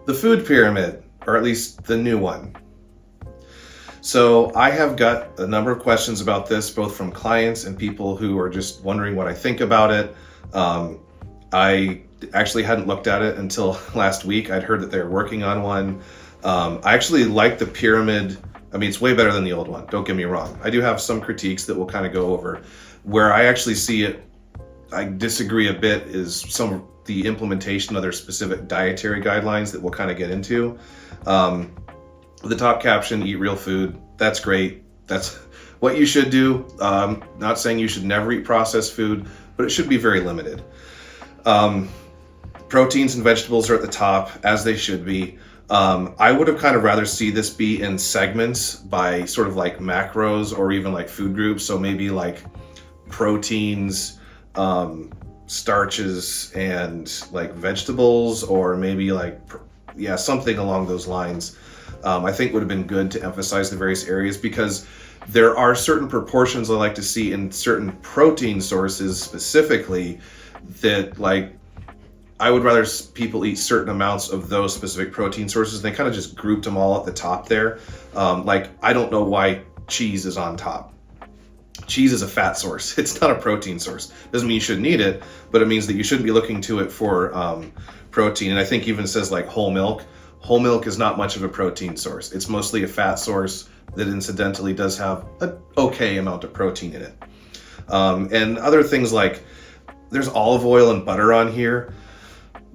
the food pyramid, or at least the new one. So I have got a number of questions about this, both from clients and people who are just wondering what I think about it. I actually hadn't looked at it until last week. I'd heard that they're working on one. I actually like the pyramid. I mean, it's way better than the old one. Don't get me wrong. I do have some critiques that we'll kind of go over. Where I actually see it, I disagree a bit, is some of the implementation of their specific dietary guidelines that we'll kind of get into. The top caption, eat real food. That's great. That's what you should do. Not saying you should never eat processed food, but it should be very limited. Proteins and vegetables are at the top, as they should be. I would have kind of rather see this be in segments by sort of like macros or even like food groups. So maybe like proteins, starches, and like vegetables, or maybe like, something along those lines. I think would have been good to emphasize the various areas, because there are certain proportions I like to see in certain protein sources specifically that, like, I would rather people eat certain amounts of those specific protein sources. They kind of just grouped them all at the top there. Like, I don't know why cheese is on top. Cheese is a fat source. It's not a protein source. Doesn't mean you shouldn't eat it, but it means that you shouldn't be looking to it for protein. And I think even says like whole milk. Whole milk is not much of a protein source. It's mostly a fat source that incidentally does have an okay amount of protein in it. And other things like there's olive oil and butter on here.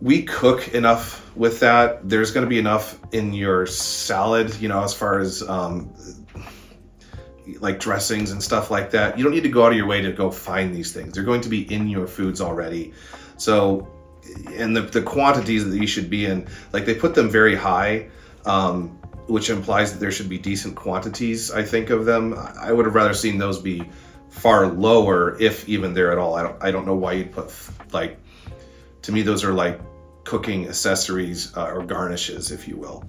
We cook enough with that. There's going to be enough in your salad, as far as like dressings and stuff like that. You don't need to go out of your way to go find these things. They're going to be in your foods already. So, and the quantities that you should be in, like they put them very high, which implies that there should be decent quantities, I think, of them. I would have rather seen those be far lower, if even there at all. I don't know why you'd put, like, to me, those are like cooking accessories or garnishes, if you will.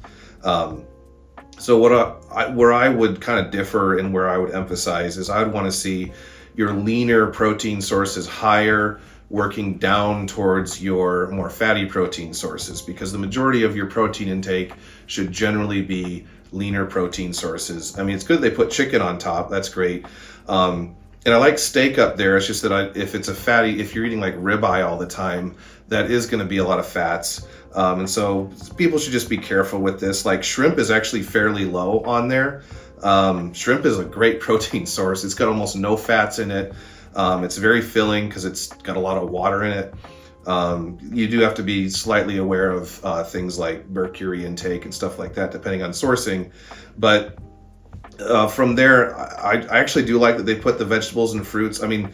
So where I would kind of differ and where I would emphasize is I would want to see your leaner protein sources higher, working down towards your more fatty protein sources, because the majority of your protein intake should generally be leaner protein sources. I mean, it's good they put chicken on top. That's great. And I like steak up there. It's just that if it's a fatty, if you're eating like ribeye all the time, that is going to be a lot of fats. And so people should just be careful with this. Like shrimp is actually fairly low on there. Shrimp is a great protein source. It's got almost no fats in it. It's very filling because it's got a lot of water in it. You do have to be slightly aware of things like mercury intake and stuff like that, depending on sourcing. But from there, I actually do like that they put the vegetables and fruits. I mean,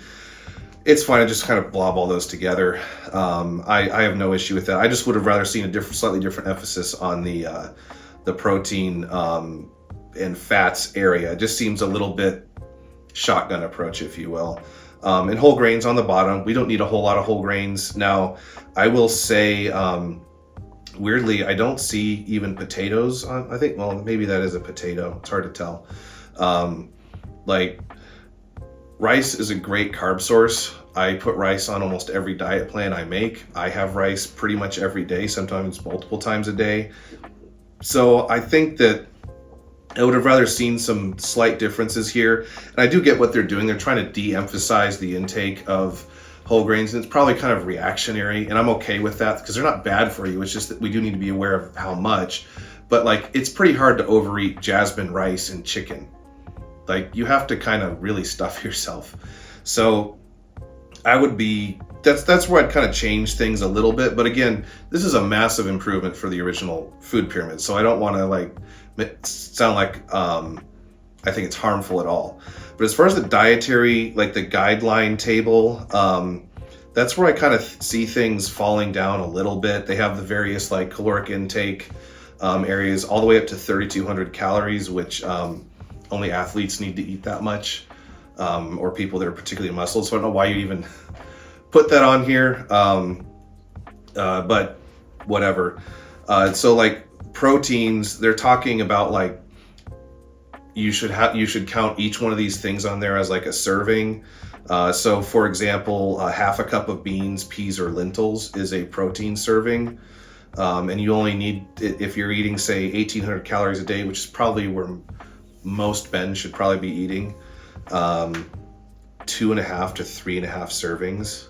it's fine to just kind of blob all those together. I have no issue with that. I just would have rather seen a slightly different emphasis on the protein and fats area. It just seems a little bit shotgun approach, if you will. And whole grains on the bottom. We don't need a whole lot of whole grains. Now, I will say, weirdly, I don't see even potatoes on. I think, well, maybe that is a potato. It's hard to tell. Like, rice is a great carb source. I put rice on almost every diet plan I make. I have rice pretty much every day, sometimes multiple times a day. So I think that I would have rather seen some slight differences here. And I do get what they're doing. They're trying to de-emphasize the intake of whole grains, and it's probably kind of reactionary, and I'm okay with that because they're not bad for you. It's just that we do need to be aware of how much. But like, it's pretty hard to overeat jasmine rice and chicken. Like, you have to kind of really stuff yourself. So I would be, that's where I'd kind of change things a little bit. But again, this is a massive improvement for the original food pyramid. So I don't want to like sound like I think it's harmful at all. But as far as the dietary, like the guideline table, that's where I kind of see things falling down a little bit. They have the various like caloric intake areas all the way up to 3,200 calories, which only athletes need to eat that much, or people that are particularly muscled. So I don't know why you even put that on here, but whatever. So like proteins, they're talking about like you should count each one of these things on there as like a serving. So for example, half a cup of beans, peas, or lentils is a protein serving. And you only need, if you're eating, say, 1,800 calories a day, which is probably where most men should probably be eating, 2.5 to 3.5 servings.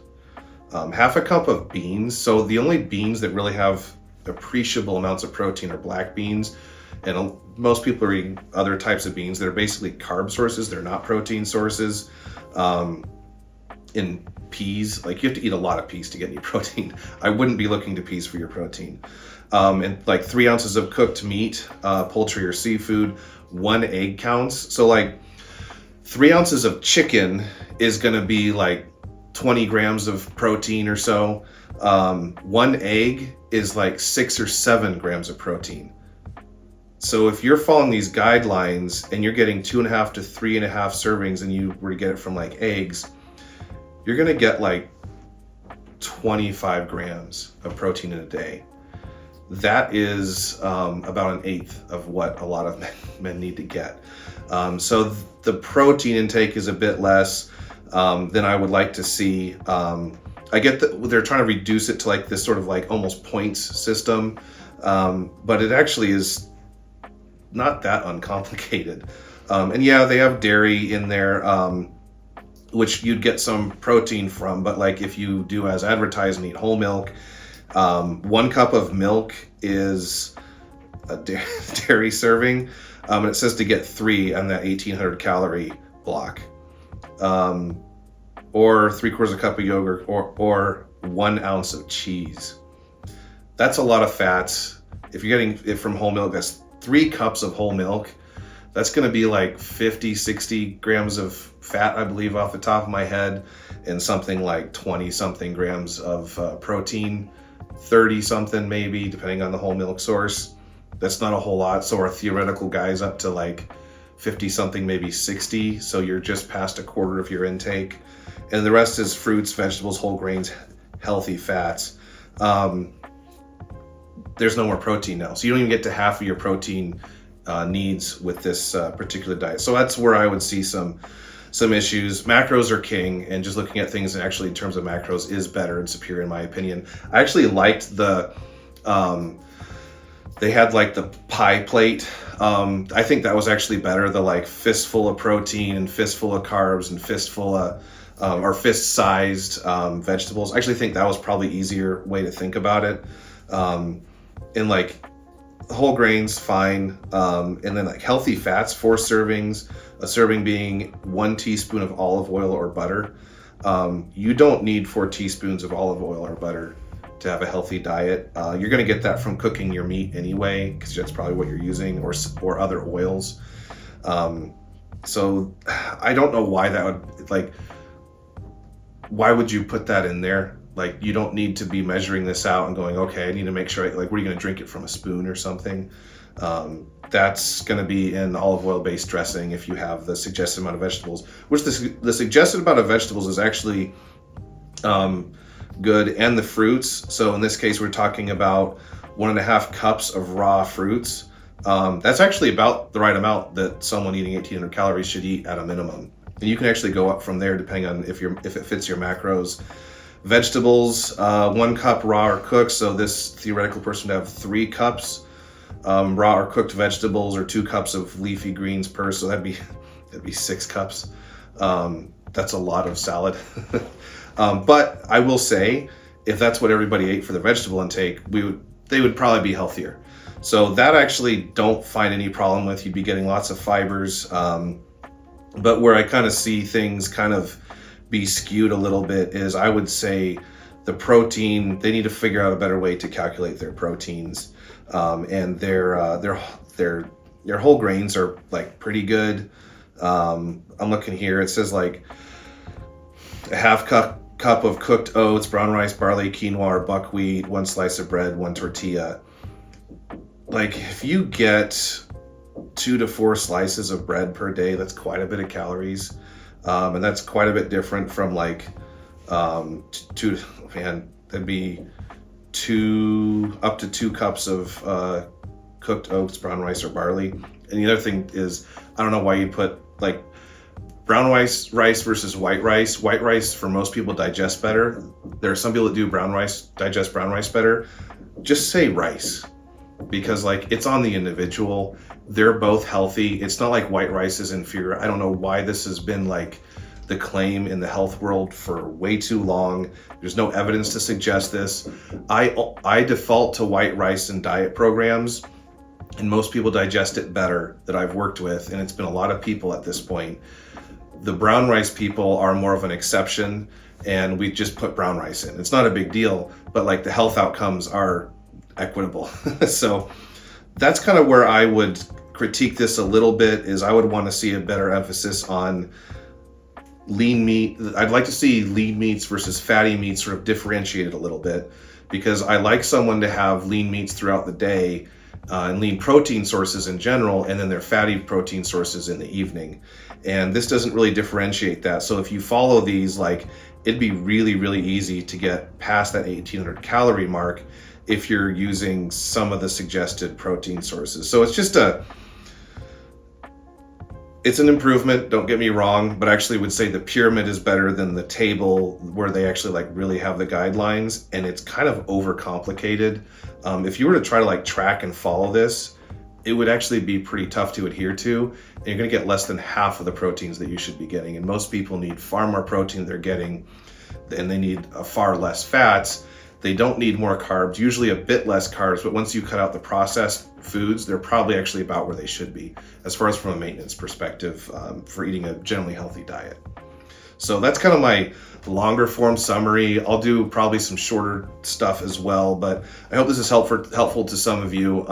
Half a cup of beans. So the only beans that really have appreciable amounts of protein are black beans. And most people are eating other types of beans that are basically carb sources. They're not protein sources. In peas, like you have to eat a lot of peas to get any protein. I wouldn't be looking to peas for your protein. And like 3 ounces of cooked meat, poultry or seafood, 1 egg counts. So like 3 ounces of chicken is going to be like 20 grams of protein or so. 1 egg is like 6 or 7 grams of protein. So if you're following these guidelines and you're getting 2.5 to 3.5 servings and you were to get it from like eggs, you're going to get like 25 grams of protein in a day. That is about an eighth of what a lot of men need to get. So the protein intake is a bit less than I would like to see. I get that they're trying to reduce it to like this sort of like almost points system, but it actually is not that uncomplicated. And yeah, they have dairy in there, which you'd get some protein from, but like if you do as advertised and eat whole milk, 1 cup of milk is a dairy serving, and it says to get 3 on that 1,800 calorie block, or 3/4 cup of yogurt, or 1 ounce of cheese. That's a lot of fats. If you're getting it from whole milk, that's 3 cups of whole milk. That's going to be like 50, 60 grams of fat, I believe, off the top of my head, and something like 20 something grams of protein, 30 something maybe, depending on the whole milk source. That's not a whole lot. So our theoretical guy's up to like 50 something, maybe 60. So you're just past a quarter of your intake. And the rest is fruits, vegetables, whole grains, healthy fats. There's no more protein now. So you don't even get to half of your protein needs with this particular diet. So that's where I would see some issues. Macros are king, and just looking at things actually in terms of macros is better and superior in my opinion. I actually liked the, they had like the pie plate. I think that was actually better. The like fistful of protein and fistful of carbs and fistful of, or fist-sized vegetables. I actually think that was probably easier way to think about it. And like whole grains, fine. And then like healthy fats, 4 servings, a serving being 1 teaspoon of olive oil or butter. You don't need 4 teaspoons of olive oil or butter to have a healthy diet. You're going to get that from cooking your meat anyway, because that's probably what you're using, or other oils. So I don't know why that would, like, why would you put that in there? Like, you don't need to be measuring this out and going, okay, I need to make sure, like, what are you going to drink it from, a spoon or something? That's going to be in olive oil based dressing if you have the suggested amount of vegetables, which the suggested amount of vegetables is actually good, and the fruits. So in this case, we're talking about 1.5 cups of raw fruits. That's actually about the right amount that someone eating 1,800 calories should eat at a minimum. And you can actually go up from there depending on if it fits your macros. Vegetables, 1 cup raw or cooked. So this theoretical person would have 3 cups raw or cooked vegetables, or 2 cups of leafy greens per. So that'd be 6 cups. That's a lot of salad. But I will say, if that's what everybody ate for the vegetable intake, they would probably be healthier. So that I actually don't find any problem with. You'd be getting lots of fibers. But where I kind of see things kind of be skewed a little bit is, I would say the protein, they need to figure out a better way to calculate their proteins. And their whole grains are like pretty good. I'm looking here, it says like a half cup of cooked oats, brown rice, barley, quinoa, or buckwheat, 1 slice of bread, 1 tortilla. Like, if you get 2 to 4 slices of bread per day, that's quite a bit of calories. And that's quite a bit different from like, that'd be up to 2 cups of cooked oats, brown rice, or barley. And the other thing is, I don't know why you put like brown rice versus white rice. White rice for most people digests better. There are some people that do brown rice, digest brown rice better. just say rice, because like it's on the individual. They're both healthy. It's not like white rice is inferior. I don't know why this has been like the claim in the health world for way too long. There's no evidence to suggest this. I default to white rice in diet programs, and most people digest it better that I've worked with, and it's been a lot of people at this point. The brown rice people are more of an exception, and we just put brown rice in. It's not a big deal, but like the health outcomes are equitable. So that's kind of where I would critique this a little bit, is I would want to see a better emphasis on lean meat. I'd like to see lean meats versus fatty meats sort of differentiated a little bit, because I like someone to have lean meats throughout the day and lean protein sources in general, and then their fatty protein sources in the evening. And this doesn't really differentiate that. So if you follow these, like, it'd be really, really easy to get past that 1800 calorie mark if you're using some of the suggested protein sources. So it's an improvement, don't get me wrong, but I actually would say the pyramid is better than the table where they actually like really have the guidelines, and it's kind of overcomplicated. If you were to try to like track and follow this, it would actually be pretty tough to adhere to, and you're gonna get less than half of the proteins that you should be getting. And most people need far more protein they're getting, and they need far less fats. They don't need more carbs, usually a bit less carbs, but once you cut out the processed foods, they're probably actually about where they should be, as far as from a maintenance perspective, for eating a generally healthy diet. So that's kind of my longer form summary. I'll do probably some shorter stuff as well, but I hope this is helpful to some of you.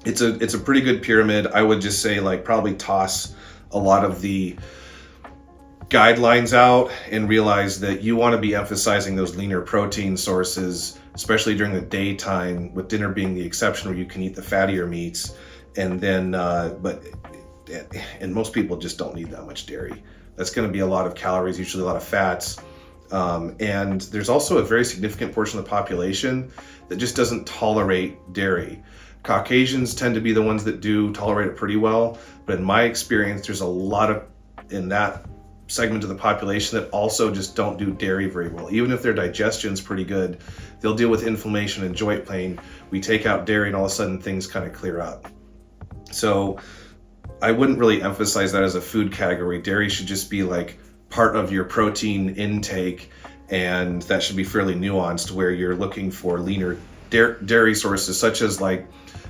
It's a pretty good pyramid. I would just say like probably toss a lot of the guidelines out and realize that you want to be emphasizing those leaner protein sources, especially during the daytime, with dinner being the exception where you can eat the fattier meats. And then, and most people just don't need that much dairy. That's going to be a lot of calories, usually a lot of fats. And there's also a very significant portion of the population that just doesn't tolerate dairy. Caucasians tend to be the ones that do tolerate it pretty well, but in my experience, there's a lot of, in that segment of the population, that also just don't do dairy very well. Even if their digestion's pretty good, they'll deal with inflammation and joint pain. We take out dairy and all of a sudden things kind of clear up. So I wouldn't really emphasize that as a food category. Dairy should just be like part of your protein intake, and that should be fairly nuanced, where you're looking for leaner dairy sources, such as like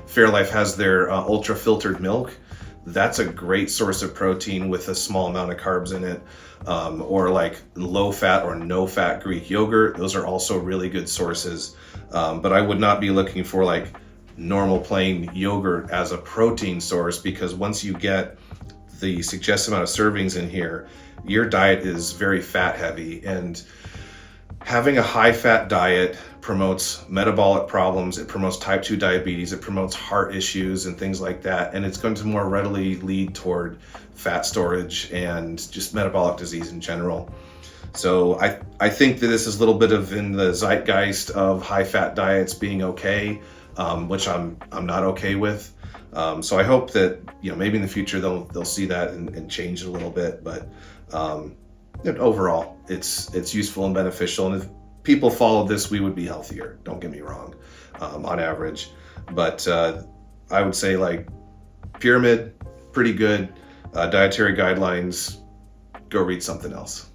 Fairlife has their ultra filtered milk. That's a great source of protein with a small amount of carbs in it. Or like low fat or no fat Greek yogurt. Those are also really good sources. But I would not be looking for like normal plain yogurt as a protein source, because once you get the suggested amount of servings in here, your diet is very fat heavy, and having a high fat diet promotes metabolic problems. It promotes type 2 diabetes. It promotes heart issues and things like that. And it's going to more readily lead toward fat storage and just metabolic disease in general. So I think that this is a little bit of in the zeitgeist of high fat diets being okay, which I'm not okay with. So I hope that, maybe in the future they'll see that and change it a little bit. But overall, it's useful and beneficial. And if people followed this, we would be healthier. Don't get me wrong, on average. But I would say like pyramid, pretty good. Dietary guidelines, go read something else.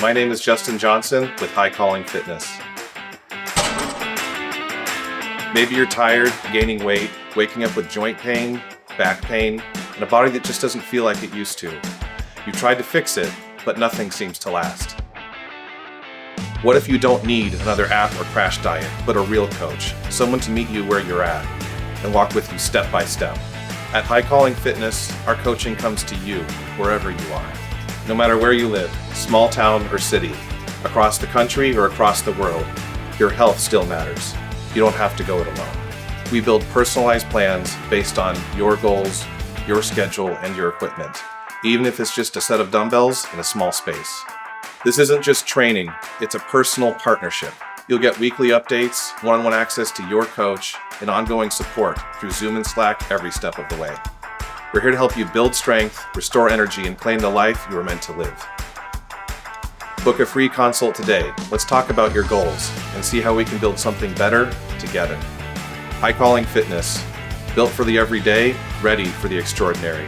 My name is Justin Johnson with High Calling Fitness. Maybe you're tired, gaining weight, waking up with joint pain, back pain, and a body that just doesn't feel like it used to. You've tried to fix it, but nothing seems to last. What if you don't need another app or crash diet, but a real coach, someone to meet you where you're at and walk with you step by step? At High Calling Fitness, our coaching comes to you wherever you are. No matter where you live, small town or city, across the country or across the world, your health still matters. You don't have to go it alone. We build personalized plans based on your goals, your schedule, and your equipment, even if it's just a set of dumbbells in a small space. This isn't just training, it's a personal partnership. You'll get weekly updates, one-on-one access to your coach, and ongoing support through Zoom and Slack every step of the way. We're here to help you build strength, restore energy, and claim the life you were meant to live. Book a free consult today. Let's talk about your goals and see how we can build something better together. High Calling Fitness, built for the everyday, ready for the extraordinary.